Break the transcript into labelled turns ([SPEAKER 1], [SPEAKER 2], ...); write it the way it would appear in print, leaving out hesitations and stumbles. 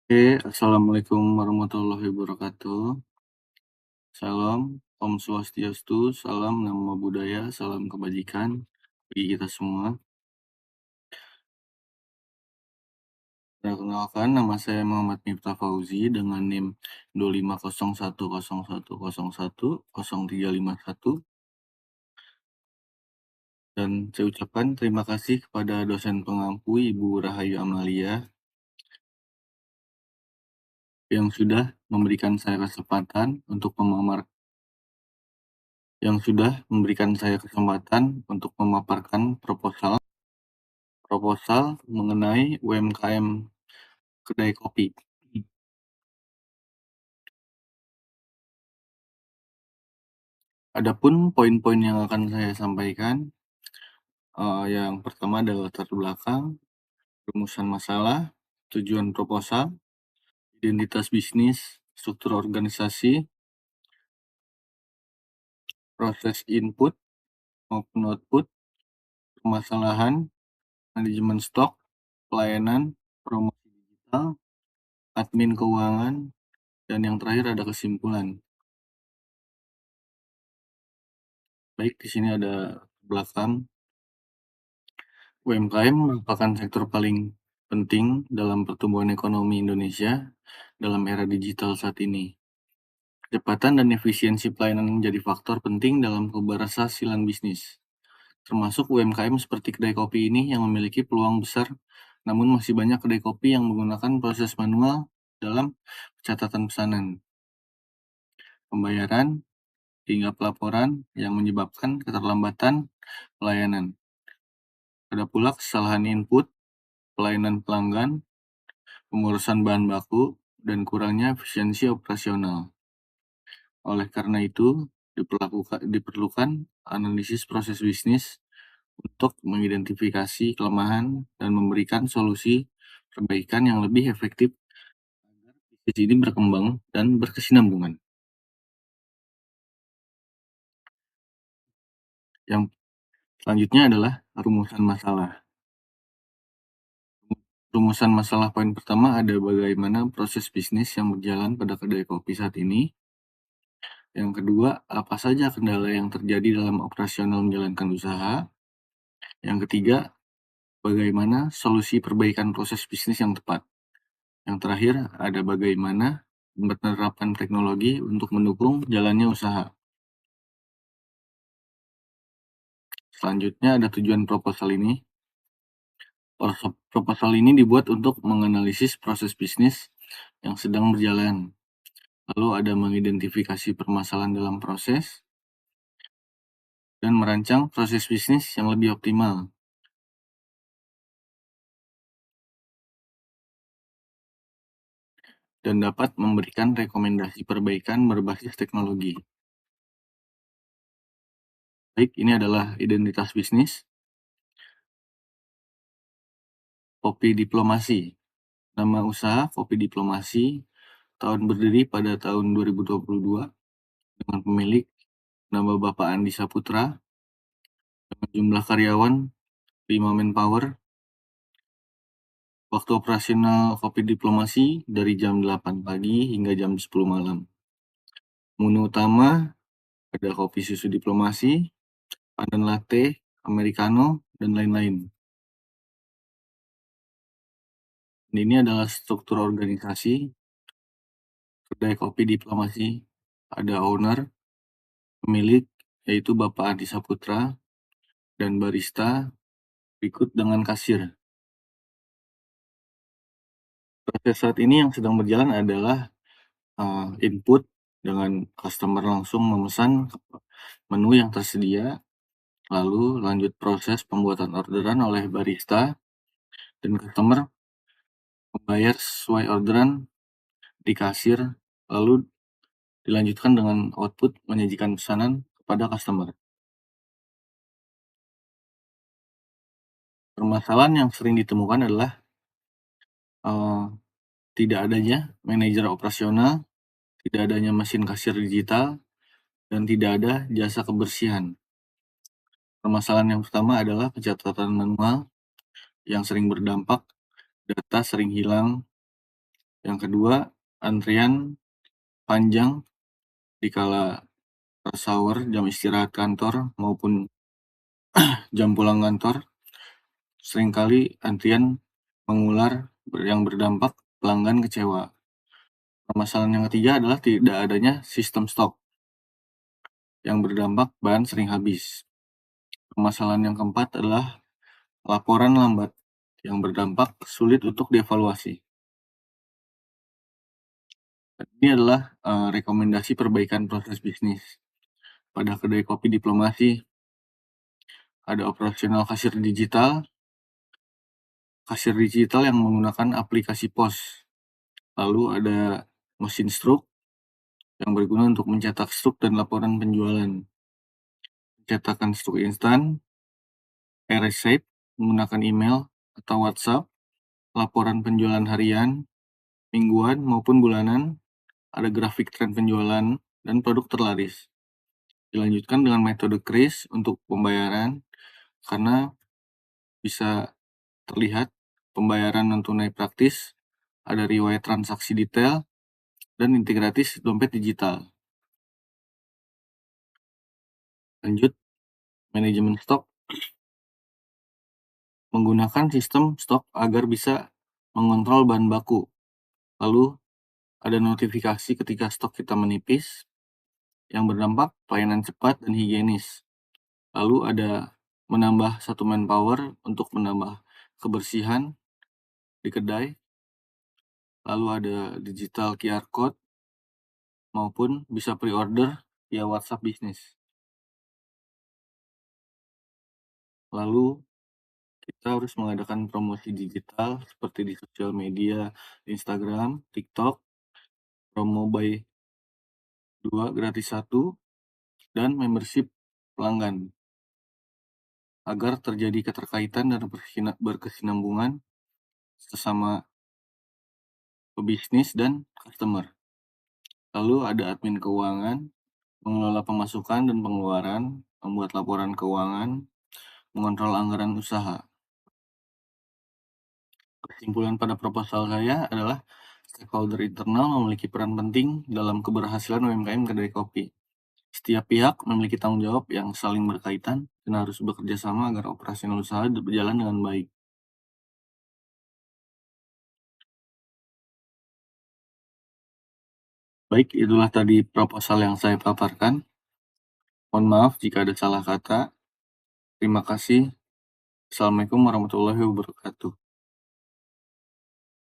[SPEAKER 1] Oke, assalamualaikum warahmatullahi wabarakatuh. Salam, Om Swastiastu, salam nama budaya, salam kebajikan bagi kita semua. Perkenalkan, nama saya Muhammad Miftah Fauzi dengan NIM 2501010100351 dan saya ucapkan terima kasih kepada dosen pengampu Ibu Rahayu Amalia yang sudah memberikan saya kesempatan untuk memaparkan proposal mengenai UMKM kedai kopi. Adapun poin-poin yang akan saya sampaikan, yang pertama adalah latar belakang, rumusan masalah, tujuan proposal, identitas bisnis, struktur organisasi, proses input maupun output, permasalahan, manajemen stok, pelayanan, promosi digital, admin keuangan, dan yang terakhir ada kesimpulan. Baik, di sini ada belakang. UMKM merupakan sektor paling penting dalam pertumbuhan ekonomi Indonesia dalam era digital saat ini. Kecepatan dan efisiensi pelayanan menjadi faktor penting dalam keberhasilan bisnis, termasuk UMKM seperti kedai kopi ini yang memiliki peluang besar, namun masih banyak kedai kopi yang menggunakan proses manual dalam pencatatan pesanan, pembayaran, hingga pelaporan yang menyebabkan keterlambatan pelayanan. Ada pula kesalahan input, pelayanan pelanggan, pengurusan bahan baku, dan kurangnya efisiensi operasional. Oleh karena itu, diperlukan analisis proses bisnis untuk mengidentifikasi kelemahan dan memberikan solusi perbaikan yang lebih efektif agar bisnis ini berkembang dan berkesinambungan. Yang selanjutnya adalah rumusan masalah. Rumusan masalah poin pertama ada bagaimana proses bisnis yang berjalan pada kedai kopi saat ini. Yang kedua, apa saja kendala yang terjadi dalam operasional menjalankan usaha. Yang ketiga, bagaimana solusi perbaikan proses bisnis yang tepat. Yang terakhir, ada bagaimana menerapkan teknologi untuk mendukung jalannya usaha. Selanjutnya ada tujuan proposal ini. Proposal ini dibuat untuk menganalisis proses bisnis yang sedang berjalan. Lalu ada mengidentifikasi permasalahan dalam proses dan merancang proses bisnis yang lebih optimal. Dan dapat memberikan rekomendasi perbaikan berbasis teknologi. Baik, ini adalah identitas bisnis. Kopi Diplomasi. Nama usaha Kopi Diplomasi, tahun berdiri pada tahun 2022, dengan pemilik nama Bapak Andi Saputra, dengan jumlah karyawan 5 manpower. Waktu operasional Kopi Diplomasi dari jam 8 pagi hingga jam 10 malam. Menu utama ada kopi susu diplomasi, pandan latte, americano, dan lain-lain. Ini adalah struktur organisasi kedai Kopi Diplomasi. Ada owner, pemilik, yaitu Bapak Adi Saputra, dan barista, berikut dengan kasir. Proses saat ini yang sedang berjalan adalah input dengan customer langsung memesan menu yang tersedia, lalu lanjut proses pembuatan orderan oleh barista, dan customer membayar sesuai orderan di kasir, lalu dilanjutkan dengan output menyajikan pesanan kepada customer. Permasalahan yang sering ditemukan adalah tidak adanya manajer operasional, tidak adanya mesin kasir digital, dan tidak ada jasa kebersihan. Permasalahan yang pertama adalah pencatatan manual yang sering berdampak, data sering hilang, Yang kedua, antrian panjang di kala rush hour, jam istirahat kantor, maupun jam pulang kantor. Seringkali antrian mengular yang berdampak pelanggan kecewa. Permasalahan yang ketiga adalah tidak adanya sistem stok yang berdampak bahan sering habis. Permasalahan yang keempat adalah laporan lambat yang berdampak sulit untuk dievaluasi. Ini adalah rekomendasi perbaikan proses bisnis. Pada kedai kopi diplomasi, ada operasional kasir digital yang menggunakan aplikasi POS. Lalu ada mesin struk yang berguna untuk mencetak struk dan laporan penjualan. Cetakan struk instan, e-receipt menggunakan email atau WhatsApp, laporan penjualan harian, mingguan maupun bulanan, ada grafik tren penjualan dan produk terlaris. Dilanjutkan dengan metode kris untuk pembayaran karena bisa terlihat pembayaran non tunai praktis, ada riwayat transaksi detail, dan integratis dompet digital. Lanjut, manajemen stok menggunakan sistem stok agar bisa mengontrol bahan baku. Lalu ada notifikasi ketika stok kita menipis yang berdampak pelayanan cepat dan higienis. Lalu ada menambah satu manpower untuk menambah kebersihan di kedai. Lalu ada digital QR code maupun bisa pre-order via WhatsApp bisnis. Lalu kita harus mengadakan promosi digital seperti di sosial media, Instagram, TikTok, promo buy 2 gratis 1, dan membership pelanggan agar terjadi keterkaitan dan berkesinambungan sesama pebisnis dan customer. Lalu ada admin keuangan, mengelola pemasukan dan pengeluaran, membuat laporan keuangan, mengontrol anggaran usaha. Kesimpulan pada proposal saya adalah stakeholder internal memiliki peran penting dalam keberhasilan UMKM kedai kopi. Setiap pihak memiliki tanggung jawab yang saling berkaitan dan harus bekerja sama agar operasional usaha berjalan dengan baik. Baik, itulah tadi proposal yang saya paparkan. Mohon maaf jika ada salah kata. Terima kasih. Assalamualaikum warahmatullahi wabarakatuh.